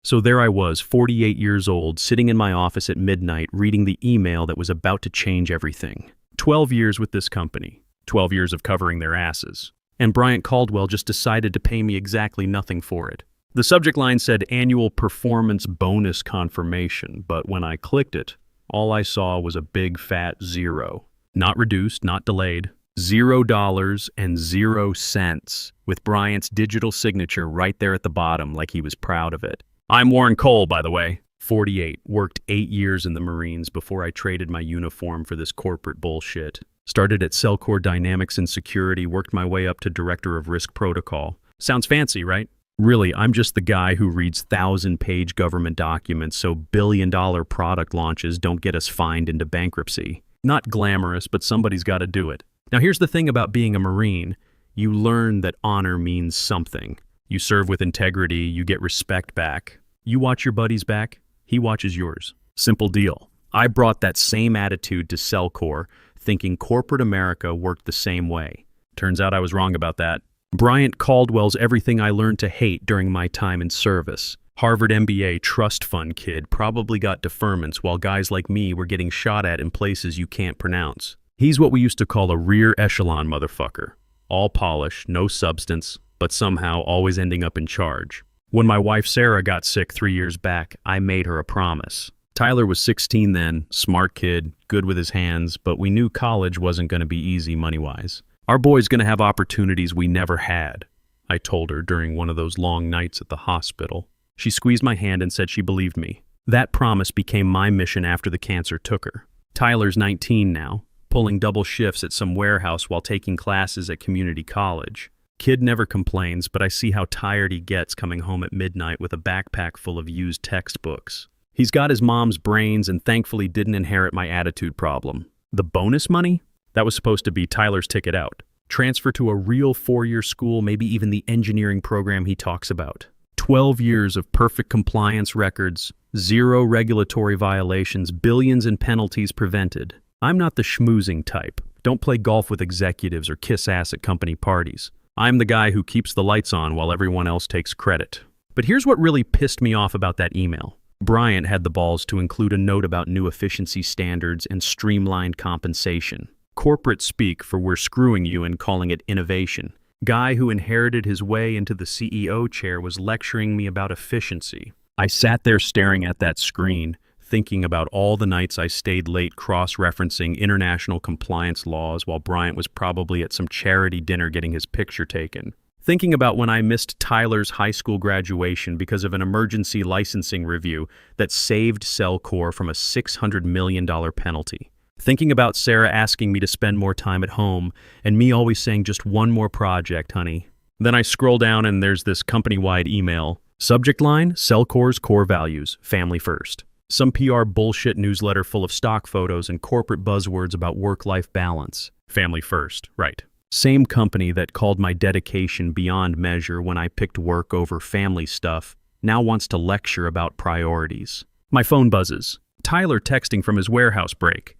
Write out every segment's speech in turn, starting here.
So there I was, 48 years old, sitting in my office at midnight, reading the email that was about to change everything. 12 years with this company. 12 years of covering their asses. And Bryant Caldwell just decided to pay me exactly nothing for it. The subject line said annual performance bonus confirmation, but when I clicked it, all I saw was a big fat zero. Not reduced, not delayed. $0 and 0 cents, with Bryant's digital signature right there at the bottom like he was proud of it. I'm Warren Cole, by the way. 48, worked 8 years in the Marines before I traded my uniform for this corporate bullshit. Started at Cellcore Dynamics and Security, worked my way up to Director of Risk Protocol. Sounds fancy, right? Really, I'm just the guy who reads 1,000-page government documents so billion-dollar product launches don't get us fined into bankruptcy. Not glamorous, but somebody's got to do it. Now here's the thing about being a Marine. You learn that honor means something. You serve with integrity, you get respect back. You watch your buddies back, he watches yours. Simple deal. I brought that same attitude to Cellcore, thinking corporate America worked the same way. Turns out I was wrong about that. Bryant Caldwell's everything I learned to hate during my time in service. Harvard MBA trust fund kid probably got deferments while guys like me were getting shot at in places you can't pronounce. He's what we used to call a rear echelon motherfucker. All polish, no substance, but somehow always ending up in charge. When my wife Sarah got sick 3 years back, I made her a promise. Tyler was 16 then, smart kid, good with his hands, but we knew college wasn't going to be easy money-wise. Our boy's going to have opportunities we never had, I told her during one of those long nights at the hospital. She squeezed my hand and said she believed me. That promise became my mission after the cancer took her. Tyler's 19 now, pulling double shifts at some warehouse while taking classes at community college. Kid never complains, but I see how tired he gets coming home at midnight with a backpack full of used textbooks. He's got his mom's brains and thankfully didn't inherit my attitude problem. The bonus money? That was supposed to be Tyler's ticket out. Transfer to a real 4-year school, maybe even the engineering program he talks about. 12 years of perfect compliance records, 0 regulatory violations, billions in penalties prevented. I'm not the schmoozing type. Don't play golf with executives or kiss ass at company parties. I'm the guy who keeps the lights on while everyone else takes credit. But here's what really pissed me off about that email. Bryant had the balls to include a note about new efficiency standards and streamlined compensation. Corporate speak for we're screwing you and calling it innovation. Guy who inherited his way into the CEO chair was lecturing me about efficiency. I sat there staring at that screen, thinking about all the nights I stayed late cross-referencing international compliance laws while Bryant was probably at some charity dinner getting his picture taken. Thinking about when I missed Tyler's high school graduation because of an emergency licensing review that saved Cellcore from a $600 million penalty. Thinking about Sarah asking me to spend more time at home and me always saying just one more project, honey. Then I scroll down and there's this company-wide email. Subject line, Cellcore's core values, family first. Some PR bullshit newsletter full of stock photos and corporate buzzwords about work-life balance. Family first, right. Same company that called my dedication beyond measure when I picked work over family stuff now wants to lecture about priorities. My phone buzzes. Tyler texting from his warehouse break.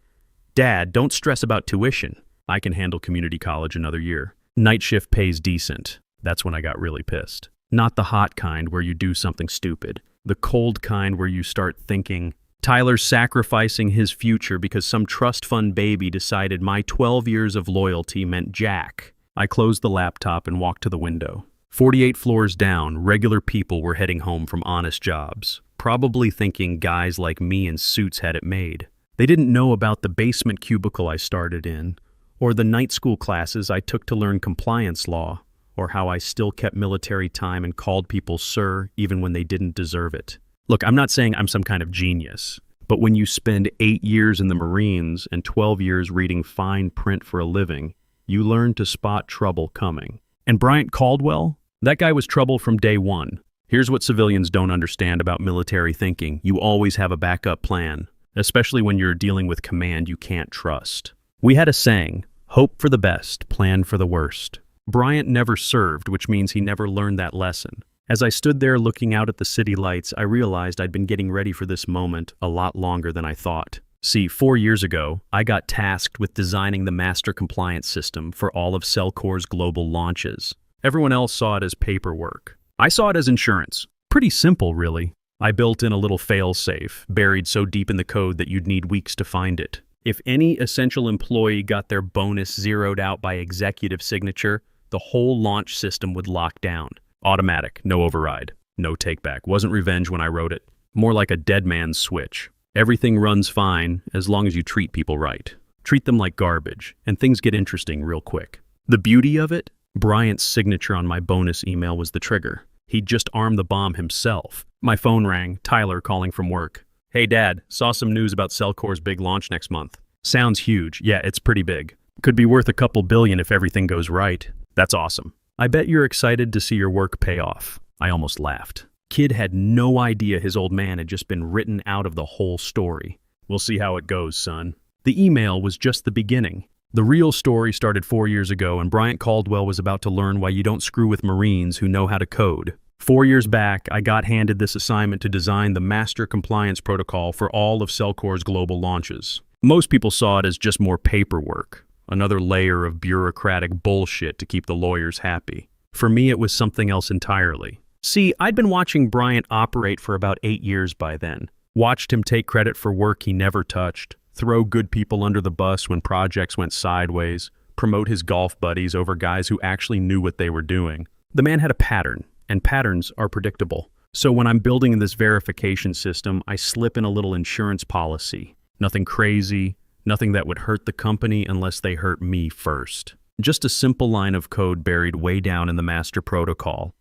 Dad, don't stress about tuition. I can handle community college another year. Night shift pays decent. That's when I got really pissed. Not the hot kind where you do something stupid. The cold kind where you start thinking, Tyler's sacrificing his future because some trust fund baby decided my 12 years of loyalty meant jack. I closed the laptop and walked to the window. 48 floors down, regular people were heading home from honest jobs, probably thinking guys like me in suits had it made. They didn't know about the basement cubicle I started in, or the night school classes I took to learn compliance law, or how I still kept military time and called people sir even when they didn't deserve it. Look, I'm not saying I'm some kind of genius, but when you spend 8 years in the Marines and 12 years reading fine print for a living, you learn to spot trouble coming. And Bryant Caldwell? That guy was trouble from day one. Here's what civilians don't understand about military thinking. You always have a backup plan, especially when you're dealing with command you can't trust. We had a saying, hope for the best, plan for the worst. Bryant never served, which means he never learned that lesson. As I stood there looking out at the city lights, I realized I'd been getting ready for this moment a lot longer than I thought. See, 4 years ago, I got tasked with designing the master compliance system for all of Cellcore's global launches. Everyone else saw it as paperwork. I saw it as insurance. Pretty simple, really. I built in a little failsafe, buried so deep in the code that you'd need weeks to find it. If any essential employee got their bonus zeroed out by executive signature, the whole launch system would lock down. Automatic, no override, no takeback. Wasn't revenge when I wrote it. More like a dead man's switch. Everything runs fine as long as you treat people right. Treat them like garbage, and things get interesting real quick. The beauty of it? Bryant's signature on my bonus email was the trigger. He'd just armed the bomb himself. My phone rang, Tyler calling from work. Hey Dad, saw some news about Cellcore's big launch next month. Sounds huge. Yeah, it's pretty big. Could be worth a couple billion if everything goes right. That's awesome. I bet you're excited to see your work pay off. I almost laughed. Kid had no idea his old man had just been written out of the whole story. We'll see how it goes, son. The email was just the beginning. The real story started 4 years ago, and Bryant Caldwell was about to learn why you don't screw with Marines who know how to code. 4 years back, I got handed this assignment to design the master compliance protocol for all of Cellcore's global launches. Most people saw it as just more paperwork, another layer of bureaucratic bullshit to keep the lawyers happy. For me, it was something else entirely. See, I'd been watching Bryant operate for about 8 years by then. Watched him take credit for work he never touched, throw good people under the bus when projects went sideways, promote his golf buddies over guys who actually knew what they were doing. The man had a pattern, and patterns are predictable. So when I'm building this verification system, I slip in a little insurance policy. Nothing crazy, nothing that would hurt the company unless they hurt me first. Just a simple line of code buried way down in the master protocol.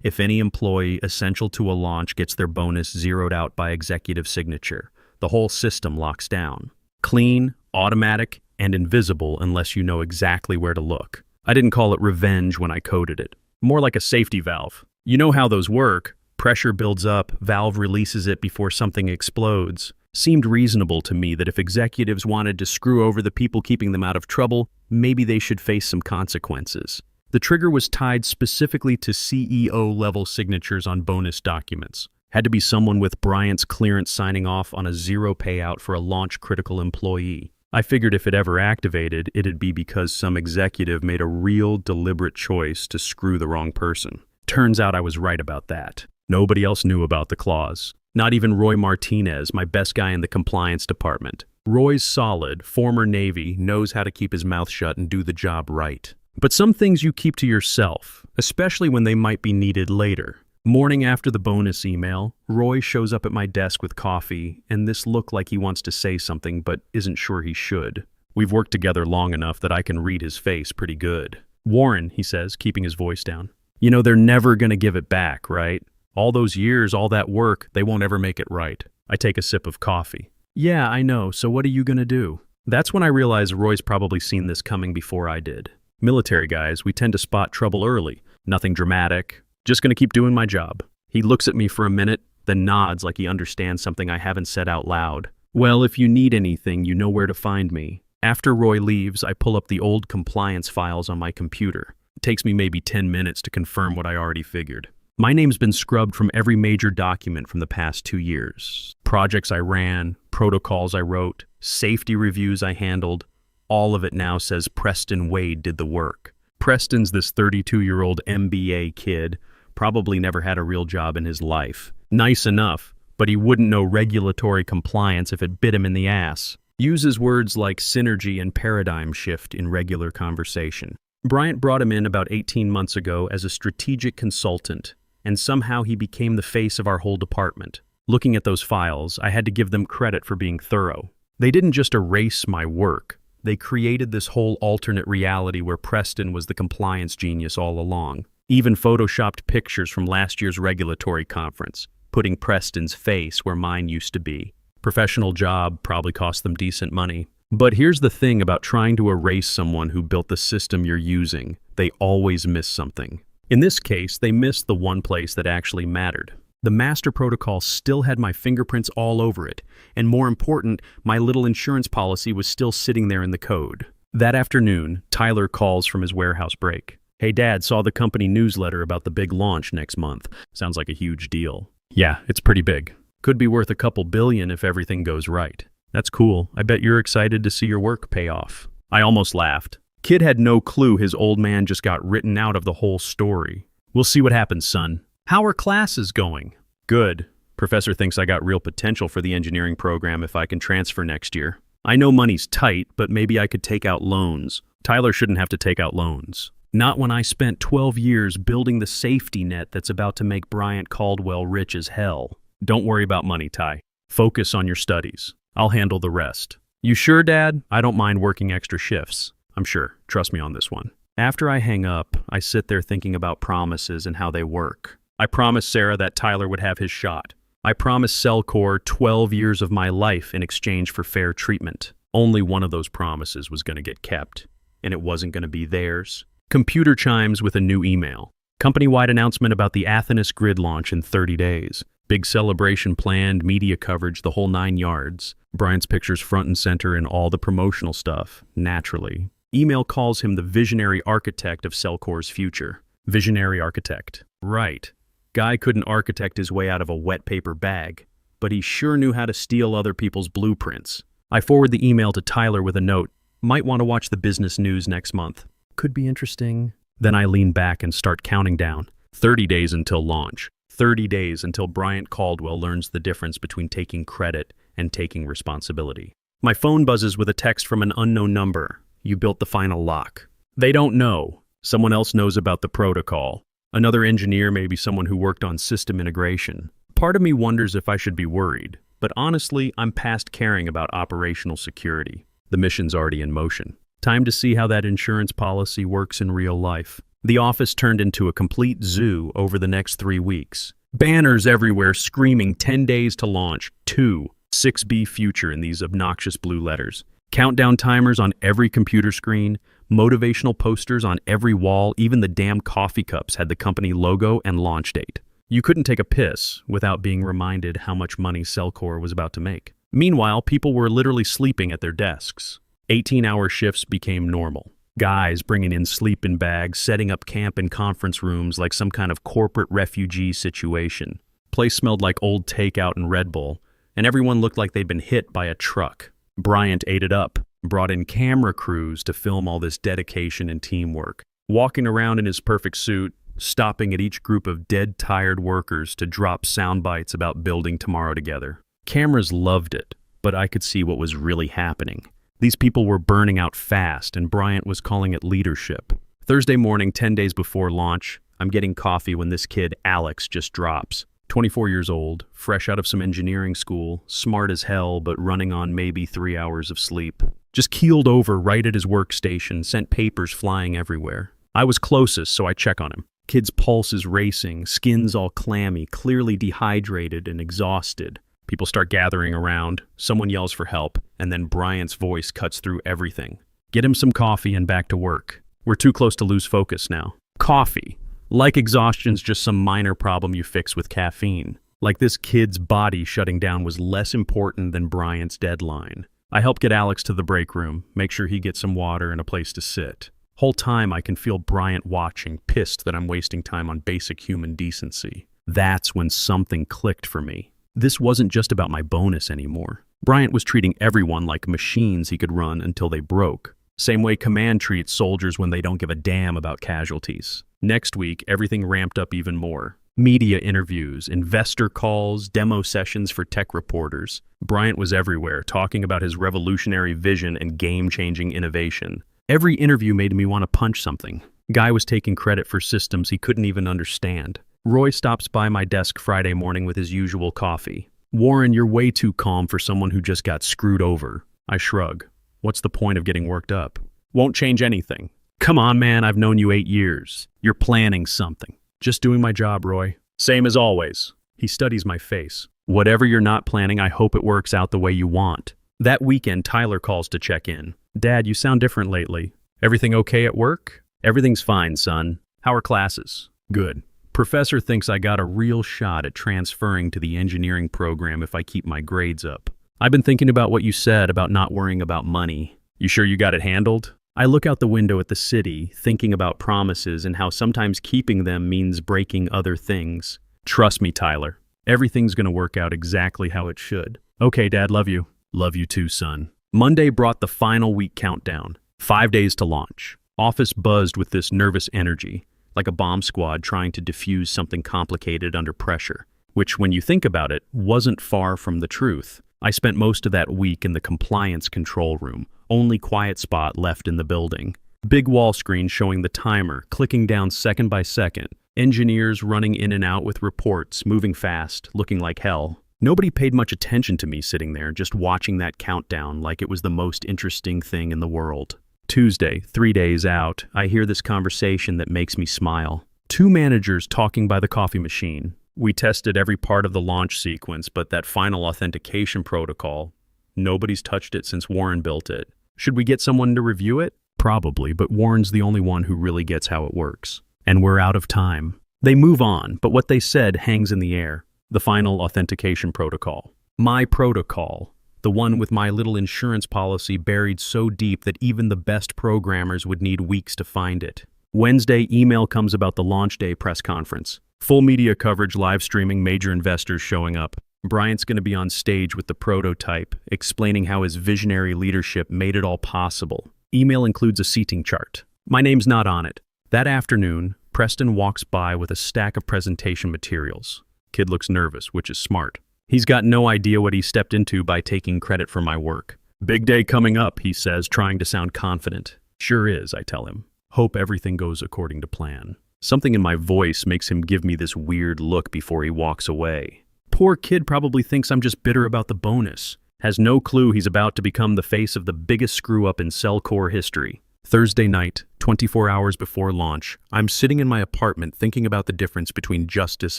If any employee essential to a launch gets their bonus zeroed out by executive signature, the whole system locks down. Clean, automatic, and invisible unless you know exactly where to look. I didn't call it revenge when I coded it. More like a safety valve. You know how those work. Pressure builds up, valve releases it before something explodes. Seemed reasonable to me that if executives wanted to screw over the people keeping them out of trouble, maybe they should face some consequences. The trigger was tied specifically to CEO-level signatures on bonus documents. Had to be someone with Bryant's clearance signing off on a zero payout for a launch-critical employee. I figured if it ever activated, it'd be because some executive made a real, deliberate choice to screw the wrong person. Turns out I was right about that. Nobody else knew about the clause. Not even Roy Martinez, my best guy in the compliance department. Roy's solid, former Navy, knows how to keep his mouth shut and do the job right. But some things you keep to yourself, especially when they might be needed later. Morning after the bonus email, Roy shows up at my desk with coffee, and this look like he wants to say something but isn't sure he should. We've worked together long enough that I can read his face pretty good. Warren, he says, keeping his voice down. You know, they're never gonna give it back, right? All those years, all that work, they won't ever make it right. I take a sip of coffee. Yeah, I know, so what are you gonna do? That's when I realize Roy's probably seen this coming before I did. Military guys, we tend to spot trouble early. Nothing dramatic. Just gonna keep doing my job. He looks at me for a minute, then nods like he understands something I haven't said out loud. Well, if you need anything, you know where to find me. After Roy leaves, I pull up the old compliance files on my computer. It takes me maybe 10 minutes to confirm what I already figured. My name's been scrubbed from every major document from the past 2 years. Projects I ran, protocols I wrote, safety reviews I handled. All of it now says Preston Wade did the work. Preston's this 32-year-old MBA kid, probably never had a real job in his life. Nice enough, but he wouldn't know regulatory compliance if it bit him in the ass. Uses words like synergy and paradigm shift in regular conversation. Bryant brought him in about 18 months ago as a strategic consultant, and somehow he became the face of our whole department. Looking at those files, I had to give them credit for being thorough. They didn't just erase my work. They created this whole alternate reality where Preston was the compliance genius all along. Even photoshopped pictures from last year's regulatory conference, putting Preston's face where mine used to be. Professional job, probably cost them decent money. But here's the thing about trying to erase someone who built the system you're using. They always miss something. In this case, they missed the one place that actually mattered. The master protocol still had my fingerprints all over it, and more important, my little insurance policy was still sitting there in the code. That afternoon, Tyler calls from his warehouse break. Hey Dad, saw the company newsletter about the big launch next month. Sounds like a huge deal. Yeah, it's pretty big. Could be worth a couple billion if everything goes right. That's cool. I bet you're excited to see your work pay off. I almost laughed. Kid had no clue his old man just got written out of the whole story. We'll see what happens, son. How are classes going? Good. Professor thinks I got real potential for the engineering program if I can transfer next year. I know money's tight, but maybe I could take out loans. Tyler shouldn't have to take out loans. Not when I spent 12 years building the safety net that's about to make Bryant Caldwell rich as hell. Don't worry about money, Ty. Focus on your studies. I'll handle the rest. You sure, Dad? I don't mind working extra shifts. I'm sure. Trust me on this one. After I hang up, I sit there thinking about promises and how they work. I promised Sarah that Tyler would have his shot. I promised Cellcore 12 years of my life in exchange for fair treatment. Only one of those promises was going to get kept, and it wasn't going to be theirs. Computer chimes with a new email. Company-wide announcement about the Athenis grid launch in 30 days. Big celebration planned, media coverage, the whole 9 yards. Bryant's pictures front and center in all the promotional stuff, naturally. Email calls him the visionary architect of Cellcore's future. Visionary architect. Right. Guy couldn't architect his way out of a wet paper bag, but he sure knew how to steal other people's blueprints. I forward the email to Tyler with a note. Might want to watch the business news next month. Could be interesting. Then I lean back and start counting down. 30 days until launch. 30 days until Bryant Caldwell learns the difference between taking credit and taking responsibility. My phone buzzes with a text from an unknown number. You built the final lock. They don't know. Someone else knows about the protocol. Another engineer, maybe someone who worked on system integration. Part of me wonders if I should be worried, but honestly, I'm past caring about operational security. The mission's already in motion. Time to see how that insurance policy works in real life. The office turned into a complete zoo over the next 3 weeks. Banners everywhere screaming 10 days to launch, 6B future in these obnoxious blue letters. Countdown timers on every computer screen, motivational posters on every wall, even the damn coffee cups had the company logo and launch date. You couldn't take a piss without being reminded how much money Cellcore was about to make. Meanwhile, people were literally sleeping at their desks. 18-hour shifts became normal. Guys bringing in sleeping bags, setting up camp in conference rooms like some kind of corporate refugee situation. Place smelled like old takeout and Red Bull, and everyone looked like they'd been hit by a truck. Bryant ate it up, brought in camera crews to film all this dedication and teamwork. Walking around in his perfect suit, stopping at each group of dead, tired workers to drop sound bites about building tomorrow together. Cameras loved it, but I could see what was really happening. These people were burning out fast, and Bryant was calling it leadership. Thursday morning, 10 days before launch, I'm getting coffee when this kid, Alex, just drops. 24 years old, fresh out of some engineering school, smart as hell, but running on maybe 3 hours of sleep. Just keeled over right at his workstation, sent papers flying everywhere. I was closest, so I check on him. Kid's pulse is racing, skin's all clammy, clearly dehydrated and exhausted. People start gathering around, someone yells for help, and then Bryant's voice cuts through everything. Get him some coffee and back to work. We're too close to lose focus now. Coffee. Like exhaustion's just some minor problem you fix with caffeine. Like this kid's body shutting down was less important than Bryant's deadline. I help get Alex to the break room, make sure he gets some water and a place to sit. Whole time I can feel Bryant watching, pissed that I'm wasting time on basic human decency. That's when something clicked for me. This wasn't just about my bonus anymore. Bryant was treating everyone like machines he could run until they broke. Same way command treats soldiers when they don't give a damn about casualties. Next week, everything ramped up even more. Media interviews, investor calls, demo sessions for tech reporters. Bryant was everywhere, talking about his revolutionary vision and game-changing innovation. Every interview made me want to punch something. Guy was taking credit for systems he couldn't even understand. Roy stops by my desk Friday morning with his usual coffee. Warren, you're way too calm for someone who just got screwed over. I shrug. What's the point of getting worked up? Won't change anything. Come on, man, I've known you 8 years. You're planning something. Just doing my job, Roy. Same as always. He studies my face. Whatever you're not planning, I hope it works out the way you want. That weekend, Tyler calls to check in. Dad, you sound different lately. Everything okay at work? Everything's fine, son. How are classes? Good. Professor thinks I got a real shot at transferring to the engineering program if I keep my grades up. I've been thinking about what you said about not worrying about money. You sure you got it handled? I look out the window at the city, thinking about promises and how sometimes keeping them means breaking other things. Trust me, Tyler. Everything's gonna work out exactly how it should. Okay, Dad, love you. Love you too, son. Monday brought the final week countdown. 5 days to launch. Office buzzed with this nervous energy, like a bomb squad trying to defuse something complicated under pressure. which, when you think about it, wasn't far from the truth. I spent most of that week in the compliance control room, only quiet spot left in the building. Big wall screen showing the timer, clicking down second by second. Engineers running in and out with reports, moving fast, looking like hell. Nobody paid much attention to me sitting there, just watching that countdown like it was the most interesting thing in the world. Tuesday, 3 days out, I hear this conversation that makes me smile. Two managers talking by the coffee machine. We tested every part of the launch sequence, but that final authentication protocol, nobody's touched it since Warren built it. Should we get someone to review it? Probably, but Warren's the only one who really gets how it works. And we're out of time. They move on, but what they said hangs in the air. The final authentication protocol. My protocol. The one with my little insurance policy buried so deep that even the best programmers would need weeks to find it. Wednesday, email comes about the launch day press conference. Full media coverage live streaming, major investors showing up. Bryant's going to be on stage with the prototype, explaining how his visionary leadership made it all possible. Email includes a seating chart. My name's not on it. That afternoon, Preston walks by with a stack of presentation materials. Kid looks nervous, which is smart. He's got no idea what he stepped into by taking credit for my work. Big day coming up, he says, trying to sound confident. Sure is, I tell him. Hope everything goes according to plan. Something in my voice makes him give me this weird look before he walks away. Poor kid probably thinks I'm just bitter about the bonus. Has no clue he's about to become the face of the biggest screw-up in Cellcore history. Thursday night, 24 hours before launch, I'm sitting in my apartment thinking about the difference between justice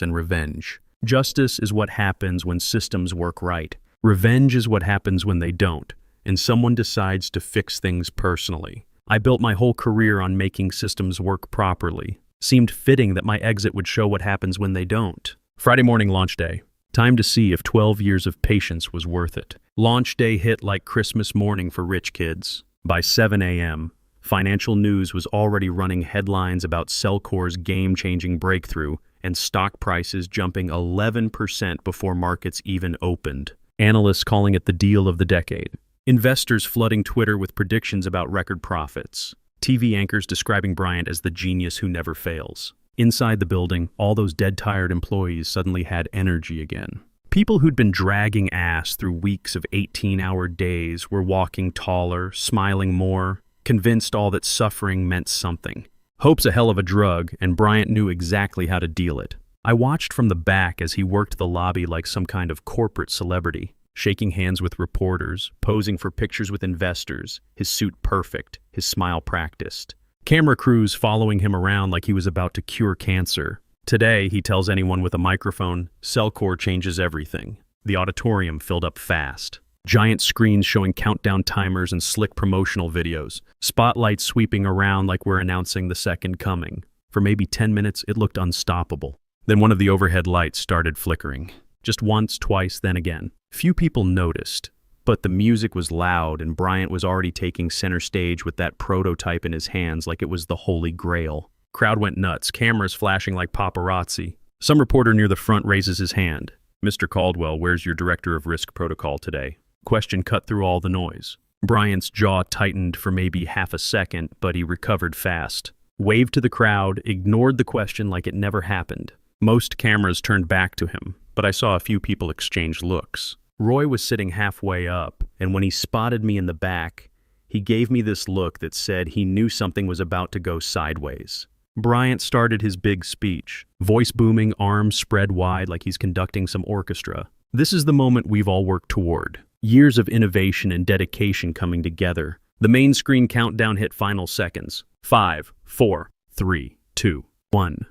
and revenge. Justice is what happens when systems work right. Revenge is what happens when they don't, and someone decides to fix things personally. I built my whole career on making systems work properly. Seemed fitting that my exit would show what happens when they don't. Friday morning launch day. Time to see if 12 years of patience was worth it. Launch day hit like Christmas morning for rich kids. By 7 a.m., financial news was already running headlines about Cellcore's game-changing breakthrough and stock prices jumping 11% before markets even opened. Analysts calling it the deal of the decade. Investors flooding Twitter with predictions about record profits. TV anchors describing Bryant as the genius who never fails. Inside the building, all those dead-tired employees suddenly had energy again. People who'd been dragging ass through weeks of 18-hour days were walking taller, smiling more, convinced all that suffering meant something. Hope's a hell of a drug, and Bryant knew exactly how to deal it. I watched from the back as he worked the lobby like some kind of corporate celebrity, shaking hands with reporters, posing for pictures with investors, his suit perfect, his smile practiced. Camera crews following him around like he was about to cure cancer. Today, he tells anyone with a microphone, Cellcore changes everything. The auditorium filled up fast. Giant screens showing countdown timers and slick promotional videos. Spotlights sweeping around like we're announcing the second coming. For maybe 10 minutes, it looked unstoppable. Then one of the overhead lights started flickering. Just once, twice, then again. Few people noticed, but the music was loud and Bryant was already taking center stage with that prototype in his hands like it was the holy grail. Crowd went nuts, cameras flashing like paparazzi. Some reporter near the front raises his hand. Mr. Caldwell, where's your director of risk protocol today? Question cut through all the noise. Bryant's jaw tightened for maybe half a second, but he recovered fast. Waved to the crowd, ignored the question like it never happened. Most cameras turned back to him, but I saw a few people exchange looks. Roy was sitting halfway up, and when he spotted me in the back, he gave me this look that said he knew something was about to go sideways. Bryant started his big speech, voice booming, arms spread wide like he's conducting some orchestra. This is the moment we've all worked toward. Years of innovation and dedication coming together. The main screen countdown hit final seconds. 5, 4, 3, 2, 1.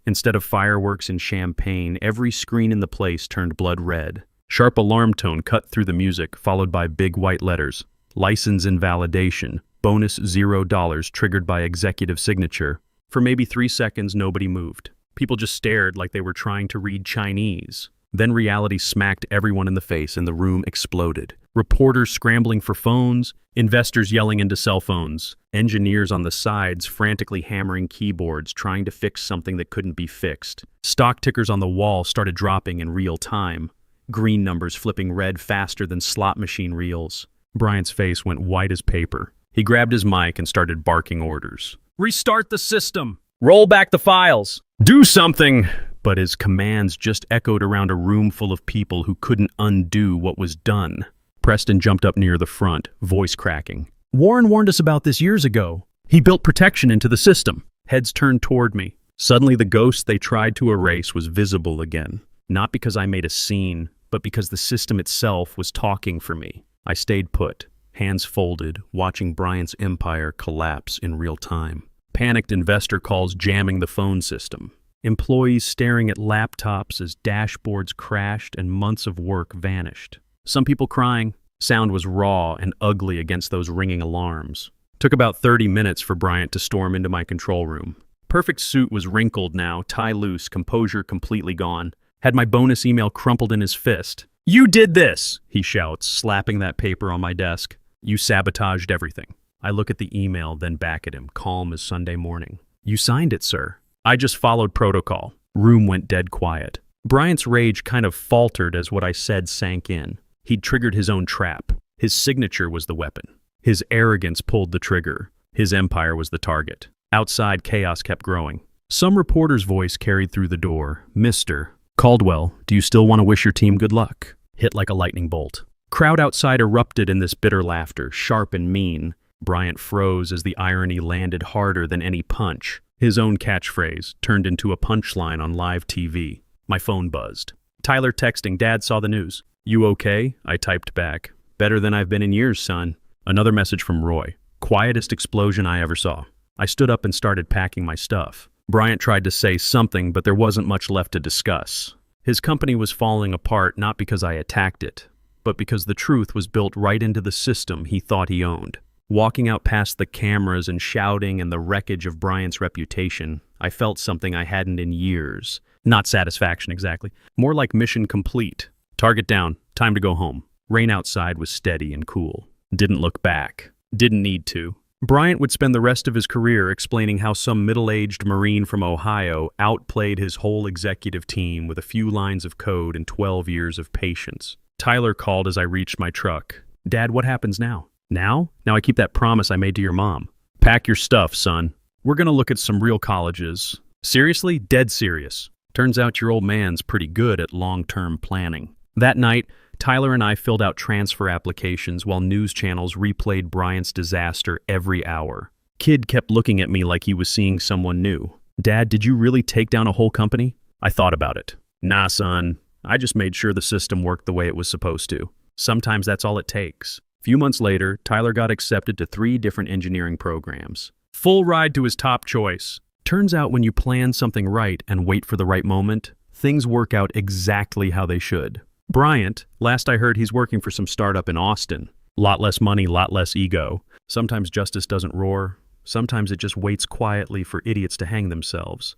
Instead of fireworks and champagne, every screen in the place turned blood red. Sharp alarm tone cut through the music, followed by big white letters. License invalidation. Bonus $0 triggered by executive signature. For maybe 3 seconds, nobody moved. People just stared like they were trying to read Chinese. Then reality smacked everyone in the face and the room exploded. Reporters scrambling for phones, investors yelling into cell phones, engineers on the sides frantically hammering keyboards trying to fix something that couldn't be fixed. Stock tickers on the wall started dropping in real time. Green numbers flipping red faster than slot machine reels. Bryant's face went white as paper. He grabbed his mic and started barking orders. Restart the system. Roll back the files. Do something. but his commands just echoed around a room full of people who couldn't undo what was done. Preston jumped up near the front, voice cracking. "Warren warned us about this years ago. He built protection into the system." Heads turned toward me. Suddenly the ghost they tried to erase was visible again. Not because I made a scene, but because the system itself was talking for me. I stayed put, hands folded, watching Bryant's empire collapse in real time. Panicked investor calls jamming the phone system. Employees staring at laptops as dashboards crashed and months of work vanished. Some people crying. Sound was raw and ugly against those ringing alarms. Took about 30 minutes for Bryant to storm into my control room. Perfect suit was wrinkled now, tie loose, composure completely gone. Had my bonus email crumpled in his fist. "You did this!" he shouts, slapping that paper on my desk. "You sabotaged everything." I look at the email, then back at him, calm as Sunday morning. "You signed it, sir." "I just followed protocol." Room went dead quiet. Bryant's rage kind of faltered as what I said sank in. He'd triggered his own trap. His signature was the weapon. His arrogance pulled the trigger. His empire was the target. Outside, chaos kept growing. Some reporter's voice carried through the door. "Mr. Caldwell, do you still want to wish your team good luck?" Hit like a lightning bolt. Crowd outside erupted in this bitter laughter, sharp and mean. Bryant froze as the irony landed harder than any punch. His own catchphrase turned into a punchline on live TV. My phone buzzed. Tyler texting, "Dad saw the news." "You okay?" I typed back. "Better than I've been in years, son." Another message from Roy. "Quietest explosion I ever saw." I stood up and started packing my stuff. Bryant tried to say something, but there wasn't much left to discuss. His company was falling apart not because I attacked it, but because the truth was built right into the system he thought he owned. Walking out past the cameras and shouting and the wreckage of Bryant's reputation, I felt something I hadn't in years. Not satisfaction exactly. More like mission complete. Target down. Time to go home. Rain outside was steady and cool. Didn't look back. Didn't need to. Bryant would spend the rest of his career explaining how some middle-aged Marine from Ohio outplayed his whole executive team with a few lines of code and 12 years of patience. Tyler called as I reached my truck. "Dad, what happens now?" "Now? Now I keep that promise I made to your mom." "Pack your stuff, son. We're gonna look at some real colleges." "Seriously? Dead serious. Turns out your old man's pretty good at long-term planning." That night, Tyler and I filled out transfer applications while news channels replayed Bryant's disaster every hour. Kid kept looking at me like he was seeing someone new. "Dad, did you really take down a whole company?" I thought about it. "Nah, son. I just made sure the system worked the way it was supposed to. Sometimes that's all it takes." A few months later, Tyler got accepted to 3 different engineering programs. Full ride to his top choice. Turns out when you plan something right and wait for the right moment, things work out exactly how they should. Bryant, last I heard he's working for some startup in Austin. Lot less money, lot less ego. Sometimes justice doesn't roar. Sometimes it just waits quietly for idiots to hang themselves.